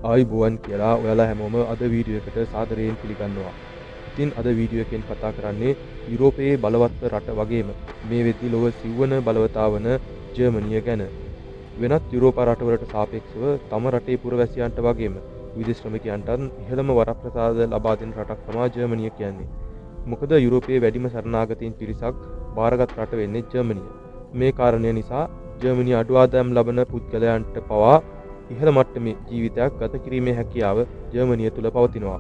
ආයිබෝවන් කියලා ඔයාලා හැමෝම අද වීඩියෝ එකට සාදරයෙන් පිළිගන්නවා. ඉතින් අද වීඩියෝ එකෙන් කතා කරන්නේ යුරෝපයේ බලවත්ම රට වගේම මේ වෙද්දි ලොව සිව්වන බලවතා වන ජර්මනිය ගැන. වෙනත් යුරෝපා රටවලට සාපේක්ෂව තම රටේ පුරවැසියන්ට වගේම විදේශ ශ්‍රමිකයන්ටත් ඉහළම වරප්‍රසාද ලබා දෙන රටක් තමයි ජර්මනිය කියන්නේ. මොකද යුරෝපයේ වැඩිම සරණාගතයින් පිරිසක් බාරගත් රට වෙන්නේ ජර්මනිය. මේ කාරණය නිසා ජර්මනිය අඩු ආදායම් ලබන පුද්ගලයන්ට පවා ඉහළ මට්ටමේ ජීවිතයක් ගත කිරීමේ හැකියාව ජර්මනිය තුළ පවතිනවා.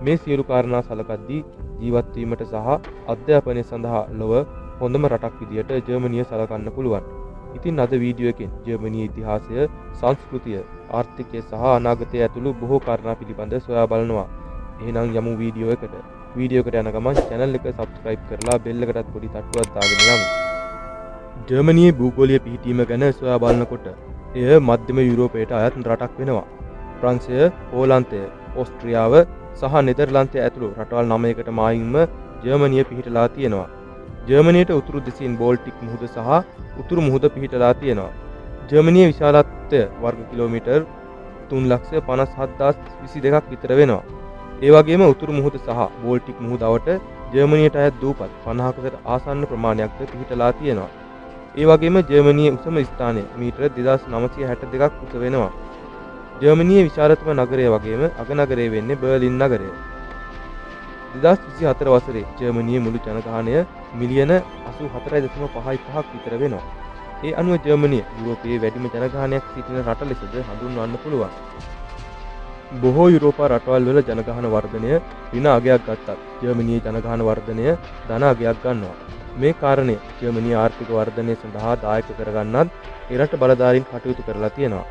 මේ සියලු කාරණා සලකද්දී ජීවත් වීමට සහ අධ්‍යාපනය සඳහා ලොව හොඳම රටක් විදියට ජර්මනිය සලකන්න පුළුවන්. ඉතින් අද වීඩියෝ එකෙන් ජර්මනියේ ඉතිහාසය, සංස්කෘතිය, ආර්ථිකය සහ අනාගතය ඇතුළු බොහෝ කාරණා පිළිබඳව සොයා බලනවා. එහෙනම් යමු වීඩියෝ එකට. වීඩියෝ එකට යන ගමන් channel එක subscribe කරලා bell එකටත් පොඩි තට්ටුවක් දාගෙන යමු. ජර්මනියේ භූගෝලීය පිහිටීම ගැන සොයා බලනකොට එය මධ්‍යම යුරෝපයට අයත් රටක් වෙනවා. ප්‍රංශය, පෝලන්තය, ඕස්ට්‍රියාව සහ නෙදර්ලන්තය ඇතුළු රටවල් 9කට මායිම්ම ජර්මනිය පිහිටලා තියෙනවා. ජර්මනියට උතුරු දිශින් බෝල්ටික් මුහුද සහ උතුරු මුහුද පිහිටලා තියෙනවා. ජර්මනියේ විශාලත්වය වර්ග කිලෝමීටර් 3,57,022ක් විතර වෙනවා. ඒ වගේම උතුරු මුහුද සහ බෝල්ටික් මුහුද අවට ජර්මනියට අයත් දූපත් 50කට ආසන්න ප්‍රමාණයක්ද පිහිටලා තියෙනවා. ඒ වගේම ජර්මනියේ උසම ස්ථානය මීටර 2962ක් උස වෙනවා. ජර්මනියේ විශාලතම නගරය වගේම අගනගරය වෙන්නේ බර්ලින් නගරය. 2024 වසරේ ජර්මනියේ මුළු ජනගහනය මිලියන 84.55ක් විතර වෙනවා. ඒ අනුව ජර්මනිය යුරෝපයේ වැඩිම ජනගහනයක් සිටින රට ලෙසද හඳුන්වන්න පුළුවන්. බොහෝ යුරෝපා රටවල් වල ජනගහන වර්ධනය ඍණ අගයක් ගත්තත් ජර්මනියේ ජනගහන වර්ධනය ධන අගයක් ගන්නවා. මේ කාරණය ජර්මනිය ආර්ථික වර්ධනය සඳහා දායක කරගන්නත් එරට බලධාරීන් කටයුතු කරලා තියෙනවා.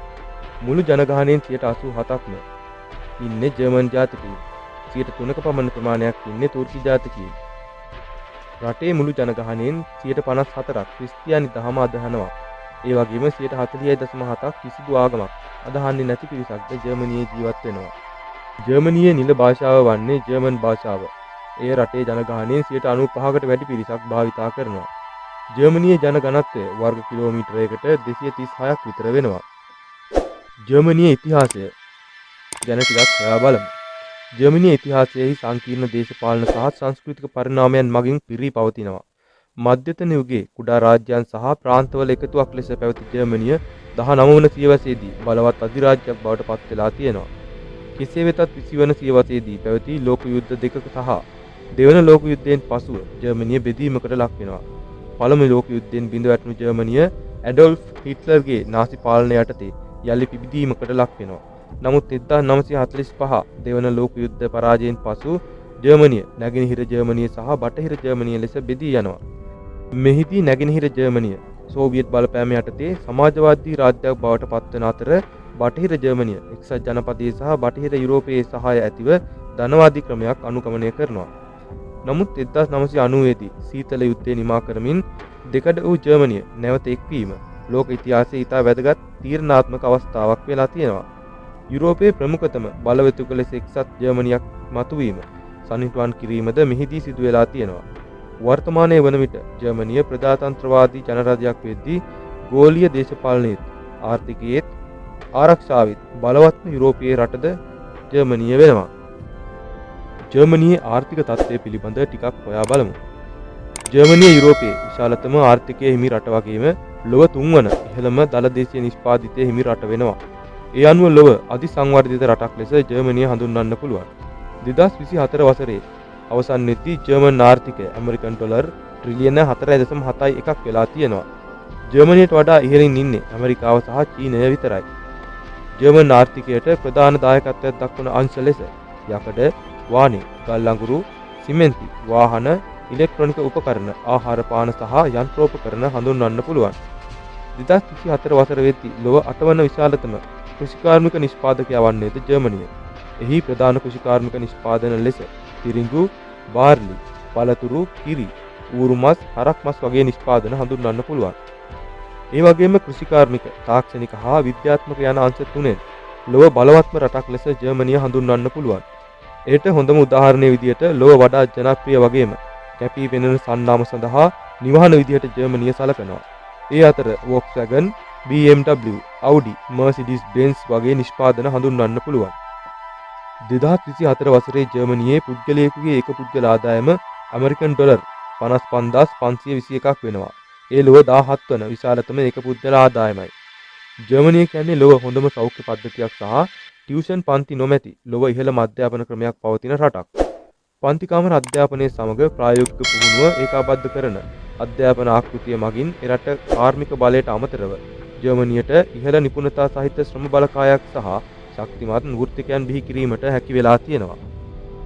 මුළු ජනගහනයෙන් 87%ක්ම ඉන්නේ ජර්මන් ජාතිකයින්. 3% පමණ ප්‍රමාණයක් ඉන්නේ තුර්කි ජාතිකයින්. රටේ මුළු ජනගහනයෙන් 54%ක් ක්‍රිස්තියානි දහම අදහනවා. ඒ වගේම 40.7%ක් කිසිදු ආගමක් අදහන්නේ නැති පිරිසක්ද ජර්මනියේ ජීවත් වෙනවා. ජර්මනියේ නිල භාෂාව වන්නේ ජර්මන් භාෂාව. ඒ රටේ ජනගහනයෙන් 95%කට වැඩි පිරිසක් භාවිතා කරනවා. ජර්මනියේ ජන ඝනත්වය වර්ග කිලෝමීටරයකට 236ක් විතර වෙනවා. ජර්මනියේ ඉතිහාසය ගැන ටිකක් හොයා බලමු. ජර්මනියේ ඉතිහාසයෙහි සංකීර්ණ දේශපාලන සහ සංස්කෘතික පරිණාමයන් මගින් පිරී පවතිනවා. මධ්‍යතන යුගයේ කුඩා රාජ්‍යයන් සහ ප්‍රාන්තවල එකතුවක් ලෙස පැවති ජර්මනිය 19 වන සියවසේදී බලවත් අධිරාජ්‍යයක් බවට පත් වෙලා තියෙනවා. කෙසේ වෙතත් 20 වන සියවසේදී පැවති ලෝක යුද්ධ දෙකක සහ දෙවන ලෝක යුද්ධයෙන් පසුව ජර්මනිය බෙදීමකට ලක් වෙනවා. පළමු ලෝක යුද්ධයෙන් බිඳ වැටුණු ජර්මනිය ඇඩොල්ෆ් හිට්ලර්ගේ නාසි පාලනය යටතේ යලි පිබිදීමකට ලක් වෙනවා. නමුත් 1945 දෙවන ලෝක යුද්ධ පරාජයෙන් පසු ජර්මනිය නැගෙනහිර ජර්මනිය සහ බටහිර ජර්මනිය ලෙස බෙදී යනවා. මෙහිදී නැගෙනහිර ජර්මනිය සෝවියට් බලපෑම යටතේ සමාජවාදී රාජ්‍යයක් බවට පත්වන අතර බටහිර ජර්මනිය එක්සත් ජනපදයේ සහ බටහිර යුරෝපයේ සහාය ඇතිව ධනවාදී ක්‍රමයක් අනුගමනය කරනවා. නමුත් 1990 දී සීතල යුද්ධය නිමා කරමින් දෙකඩ වූ ජර්මනිය නැවත එක්වීම ලෝක ඉතිහාසයේ ඉතා වැදගත් තීරණාත්මක අවස්ථාවක් වෙලා තියෙනවා. යුරෝපයේ ප්‍රමුඛතම බලවේතුක ලෙස එක්සත් ජර්මනියක් මතුවීම සනිටුවන් කිරීමද මෙහිදී සිදු වෙලා තියෙනවා. වර්තමානයේ වන විට ජර්මනිය ප්‍රජාතන්ත්‍රවාදී ජනරජයක් වෙද්දී ගෝලීය දේශපාලනයේත් ආර්ථිකයේත් ආරක්ෂාවෙත් බලවත්ම යුරෝපීය රටද ජර්මනිය වෙනවා. ජර්මනියේ ආර්ථික තත්ත්වය පිළිබඳ ටිකක් හොයා බලමු. ජර්මනිය යුරෝපයේ විශාලතම ආර්ථිකය හිමි රට වගේම ලොව 3 වන ඉහළම දළදේශීය නිෂ්පාදිතය හිමි රට වෙනවා. ඒ අනුව ලොව අධිසංවර්ධිත රටක් ලෙස ජර්මනිය හඳුන්වන්න පුළුවන්. 2024 වසරේ අවසන් වෙද්දී ජර්මන් ආර්ථිකය ඇමරිකන් ඩොලර් ට්‍රිලියන 4.71ක් වෙලා තියෙනවා. ජර්මනියට වඩා ඉහළින් ඉන්නේ ඇමරිකාව සහ චීනය විතරයි. ජර්මන් ආර්ථිකයට ප්‍රධාන දායකත්වයක් දක්වන අංශ ලෙස යකඩ, වාණි, ගල් අඟුරු, සිමෙන්ති, වාහන, ඉලෙක්ට්‍රොනික උපකරණ, ආහාර පාන සහ යන්ත්‍රෝපකරණ හඳුන්වන්න පුළුවන්. 2024 වසර වෙද්දී ලොව 8 වන විශාලතම කෘෂිකාර්මික නිෂ්පාදකයා වන්නේද ජර්මනිය. එහි ප්‍රධාන කෘෂිකාර්මික නිෂ්පාදන ලෙස තිරිඟු, බාර්ලි, පළතුරු, කිරි, ඌරු මස්, හරක් මස් වගේ නිෂ්පාදන හඳුන්වන්න පුළුවන්. ඒ වගේම කෘෂිකාර්මික, තාක්ෂණික හා විද්‍යාත්මක යන අංශ තුනෙන් ලොව බලවත්ම රටක් ලෙස ජර්මනිය හඳුන්වන්න පුළුවන්. එයට හොඳම උදාහරණය විදියට ලොව වඩා ජනප්‍රිය වගේම කැපී පෙනෙන සන්නාම සඳහා නිවහන විදියට ජර්මනිය සලකනවා. ඒ අතර Volkswagen, BMW, Audi, Mercedes-Benz වගේ නිෂ්පාදන හඳුන්වන්න පුළුවන්. 2024 වසරේ ජර්මනියේ පුද්ගලයෙකුගේ එක පුද්ගල ආදායම ඇමරිකන් ඩොලර් 55521ක් වෙනවා. ඒ ලොව 17 වන විශාලතම එක පුද්ගල ආදායමයි. ජර්මනිය කියන්නේ ලොව හොඳම සෞඛ්‍ය පද්ධතියක් සහ ටියුෂන් පන්ති නොමැති ලොව ඉහළම අධ්‍යාපන ක්‍රමයක් පවතින රටක්. පන්ති කාමර අධ්‍යාපනයේ සමග ප්‍රායෝගික පුහුණුව ඒකාබද්ධ කරන අධ්‍යාපන ආකෘතිය මගින් එරට කාර්මික බලයට අමතරව ජර්මනියට ඉහළ නිපුණතා සහිත ශ්‍රම බලකායක් සහ ශක්තිමත් වෘත්තිකයන් බිහි කිරීමට හැකි වෙලා තියෙනවා.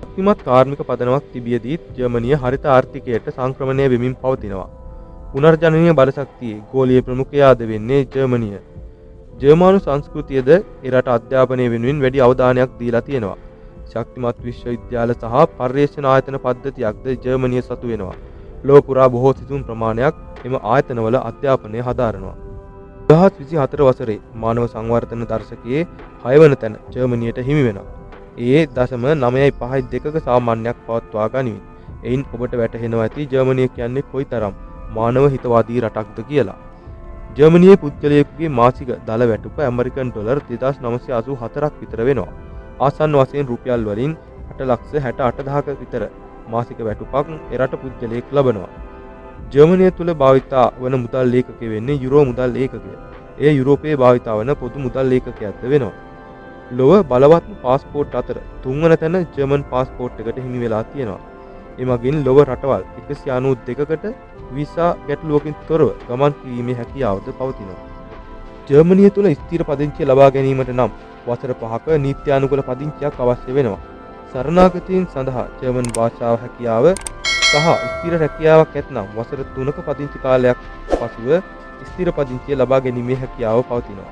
ශක්තිමත් කාර්මික පදනමක් තිබියදීත් ජර්මනිය හරිත ආර්ථිකයට සංක්‍රමණය වෙමින් පවතිනවා. පුනර්ජනනීය බලශක්තියේ ගෝලීය ප්‍රමුඛයාද වෙන්නේ ජර්මනිය. ජර්මානු සංස්කෘතියද එරට අධ්‍යාපනය වෙනුවෙන් වැඩි අවධානයක් දීලා තියෙනවා. ශක්තිමත් විශ්වවිද්‍යාල සහ පර්යේෂණ ආයතන පද්ධතියක්ද ජර්මනිය සතු වෙනවා. ලොව පුරා බොහෝ සිසුන් ප්‍රමාණයක් එම ආයතනවල අධ්‍යාපනය හදාරනවා. 2024 වසරේ මානව සංවර්ධන දර්ශකයේ 6 වන තැන ජර්මනියට හිමි වෙනවා. ඒ 0.952ක සාමාන්‍යයක් පවත්වා ගනිමින්. එයින් ඔබට වැටහෙනවා ඇති ජර්මනිය කියන්නේ කොයිතරම් මානව හිතවාදී රටක්ද කියලා. ජර්මනියේ පුද්ගලයෙකුගේ මාසික දල වැටුප ඇමරිකන් ඩොලර් 2984ක් විතර වෙනවා. ආසන්න වශයෙන් රුපියල් වලින් 8,68,000ක විතර මාසික වැටුපක් එරට පුද්ගලයෙක් ලබනවා. ජර්මනිය තුළ භාවිතා වන මුදල් ඒකකය වෙන්නේ යුරෝ මුදල් ඒකකය. එය යුරෝපයේ භාවිතා වන පොදු මුදල් ඒකකයක්ද වෙනවා. ලොව බලවත්ම පාස්පෝර්ට් අතර 3 වන තැන ජර්මන් පාස්පෝර්ට් එකට හිමි වෙලා තියෙනවා. එමගින් ලොව රටවල් 192කට වීසා ගැටලුවකින් තොරව ගමන් කිරීමේ හැකියාවද පවතිනවා. ජර්මනිය තුළ ස්ථිර පදිංචිය ලබා ගැනීමට නම් වසර 5ක නීත්‍යානුකූල පදිංචියක් අවශ්‍ය වෙනවා. සරණාගතීන් සඳහා ජර්මන් භාෂාව හැකියාව සහ ස්ථිර රැකියාවක් ඇතනම් වසර 3ක පදිංචි කාලයක් පසුව ස්ථිර පදිංචිය ලබා ගැනීමේ හැකියාව පවතිනවා.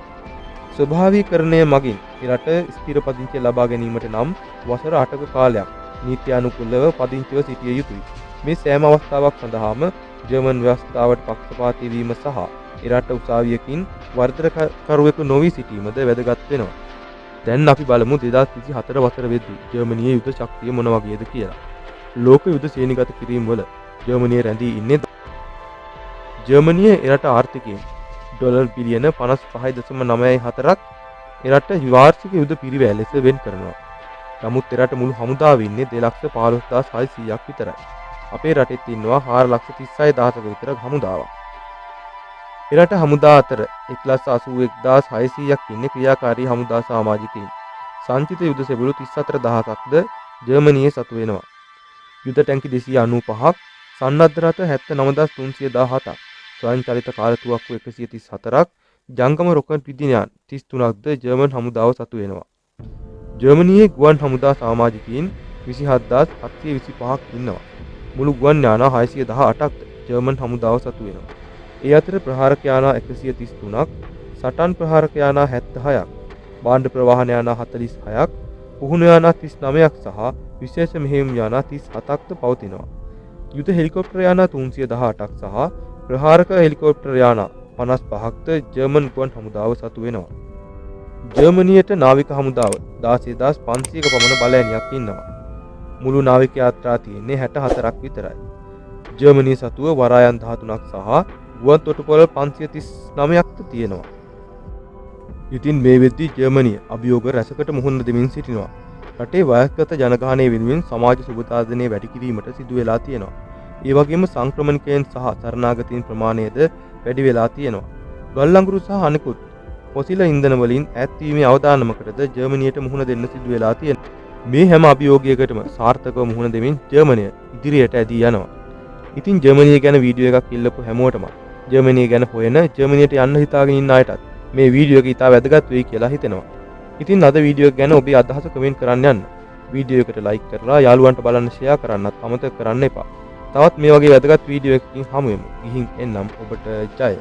ස්වභාවීකරණය මගින් එරට ස්ථිර පදිංචිය ලබා ගැනීමට නම් වසර 8ක කාලයක් නීත්‍යානුකූලව පදිංචිව සිටිය යුතුයි. මේ සෑම අවස්ථාවක් සඳහාම ජර්මන් ව්‍යවස්ථාවට පක්ෂපාතී වීම සහ එරට උසාවියකින් වර්ධකරුවෙකු නොවී සිටීමද වැදගත් වෙනවා. දැන් අපි බලමු 2024 වසර වෙද්දී ජර්මනියේ යුද ශක්තිය මොන වගේද කියලා. ලෝක යුද සේනිගත කිරීම වල ජර්මනිය රැඳී ඉන්නේ. ජර්මනිය එරට ආර්ථිකයෙන් ඩොලර් බිලියන 55.94ක් එරට වාර්ෂික යුද පිරිවැය ලෙස වෙන් කරනවා. නමුත් එරට මුළු හමුදාව ඉන්නේ 2,15,600ක් විතරයි. අපේ රටෙත් ඉන්නවා 4,36,000ක විතර හමුදාවක්. එරට හමුදා අතර 1,81,600ක් ඉන්නේ ක්‍රියාකාරී හමුදා සමාජිකයින්. සංචිත යුද සෙබළු 34,000ක්ද ජර්මනියේ සතු වෙනවා. යුද ටැංකි 295ක්, සන්නද්ධ රථ 79,317ක්, ස්වයංචලිත කාලතුවක්කු 134ක්, ජංගම රොකට් විදිනයන් 33ක්ද ජර්මන් හමුදාව සතු වෙනවා. ජර්මනියේ ගුවන් හමුදා සමාජිකයින් 27,725ක් ඉන්නවා. මුළු ගුවන් යානා 618ක්ද ජර්මන් හමුදාව සතු වෙනවා. ඒ අතර ප්‍රහාරක යානා 133ක්, සටන් ප්‍රහාරක යානා 76ක්, භාණ්ඩ ප්‍රවාහන යානා 46ක්, පුහුණු යානා 39ක් සහ විශේෂ මෙහෙයුම් යානා 37ක්ද පවතිනවා. යුද හෙලිකොප්ටර් යානා 318ක් සහ ප්‍රහාරක හෙලිකොප්ටර් යානා 55ක්ද ජර්මන් ගුවන් හමුදාව සතු වෙනවා. ජර්මනියට නාවික හමුදාව 16,500ක පමණ බලෑනියක් ඉන්නවා. මුළු නාවික යාත්‍රා තියෙන්නේ 64ක් විතරයි. ජර්මනිය සතුව වරායන් 13ක් සහ ගුවන් තොටුපොළ 539ක්ද තියෙනවා. ඉතින් මේ වෙද්දී ජර්මනිය අභියෝග රැසකට මුහුණ දෙමින් සිටිනවා. රටේ වයස්ගත ජනගහනය වෙනුවෙන් සමාජ සුබතාදනය වැඩි කිරීමට සිදු වෙලා තියෙනවා. ඒ වගේම සංක්‍රමණිකයන් සහ සරණාගතීන් ප්‍රමාණයද වැඩි වෙලා තියෙනවා. ගල් අඟුරු සහ අනෙකුත් ෆොසිල ඉන්ධන වලින් ඈත් වීමේ අවදානමකටද ජර්මනියට මුහුණ දෙන්න සිදු වෙලා තියෙනවා. මේ හැම අභියෝගයකටම සාර්ථකව මුහුණ දෙමින් ජර්මනිය ඉදිරියට ඇදී යනවා. ඉතින් ජර්මනිය ගැන වීඩියෝ එකක් ඉල්ලපු හැමෝටම ජර්මනිය ගැන හොයන ජර්මනියට යන්න හිතාගෙන ඉන්න අයටත් මේ වීඩියෝ එක ඉතා වැදගත් වෙයි කියලා හිතෙනවා. ඉතින් අද වීඩියෝ එක ගැන ඔබේ අදහස කමෙන්ට් කරන්න යන්න. වීඩියෝ එකට ලයික් කරලා යාළුවන්ට බලන්න ෂෙයා කරන්නත් අමතක කරන්න එපා. තවත් මේ වගේ වැදගත් වීඩියෝ එකකින් හමු වෙමු. ගිහින් එන්නම් ඔබට ජය.